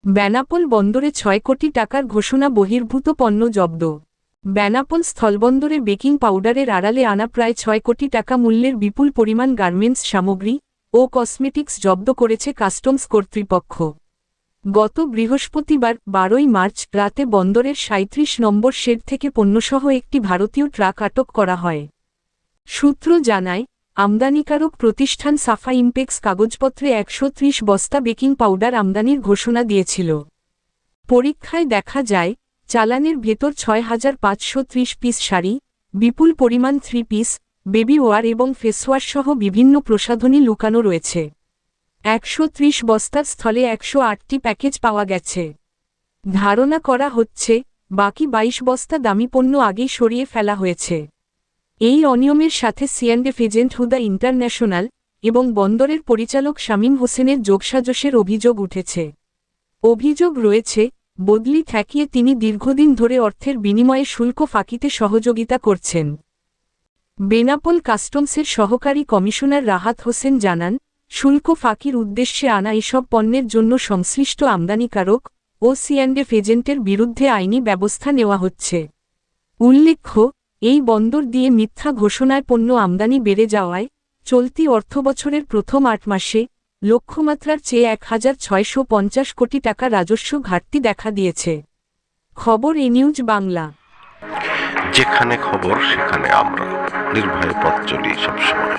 বেনাপোল বন্দরে ৬ কোটি টাকার ঘোষণা, বহির্ভূত পণ্য জব্দ। বেনাপোল স্থলবন্দরে বেকিং পাউডারের আড়ালে আনা প্রায় ৬ কোটি টাকা মূল্যের বিপুল পরিমাণ গার্মেন্টস সামগ্রী ও কসমেটিক্স জব্দ করেছে কাস্টমস কর্তৃপক্ষ। গত বৃহস্পতিবার ১২ই মার্চ রাতে বন্দরের ৩৭ নম্বর শেড থেকে পণ্যসহ একটি ভারতীয় ট্রাক আটক করা হয়। সূত্র জানায়, আমদানিকারক প্রতিষ্ঠান সাফা ইমপেক্স কাগজপত্রে ১৩০ বস্তা বেকিং পাউডার আমদানির ঘোষণা দিয়েছিল। পরীক্ষায় দেখা যায়, চালানের ভেতর ৬,৫৩০ পিস শাড়ি, বিপুল পরিমাণ 3 পিস, বেবি ওয়ার এবং ফেসওয়াশসহ বিভিন্ন প্রসাধনী লুকানো রয়েছে। ১৩০ বস্তার স্থলে ১০৮টি প্যাকেজ পাওয়া গেছে। ধারণা করা হচ্ছে, বাকি ২২ বস্তা দামি পণ্য আগেই সরিয়ে ফেলা হয়েছে। এই অনিয়মের সাথে সিঅ্যান্ডএফ এজেন্ট হুদা ইন্টারন্যাশনাল এবং বন্দরের পরিচালক শামীম হোসেনের যোগসাজশের অভিযোগ উঠেছে। অভিযোগ রয়েছে, বদলি ঠেকিয়ে তিনি দীর্ঘদিন ধরে অর্থের বিনিময়ে শুল্ক ফাঁকিতে সহযোগিতা করছেন। বেনাপোল কাস্টমসের সহকারী কমিশনার রাহাত হোসেন জানান, শুল্ক ফাঁকির উদ্দেশ্যে আনা এসব পণ্যের জন্য সংশ্লিষ্ট আমদানিকারক ও সিঅ্যান্ডএফ এজেন্টের বিরুদ্ধে আইনি ব্যবস্থা নেওয়া হচ্ছে। উল্লেখ্য, এই বন্দর দিয়ে মিথ্যা ঘোষণায় পণ্য আমদানি বেড়ে যাওয়ায় চলতি অর্থবছরের প্রথম ৮ মাসে লক্ষ্যমাত্রার চেয়ে ১,৬৫০ কোটি টাকা রাজস্ব ঘাটতি দেখা দিয়েছে। খবর এ নিউজ বাংলা। যেখানে খবর সেখানে আমরা, নির্ভয়ে পথ চলি সবসময়।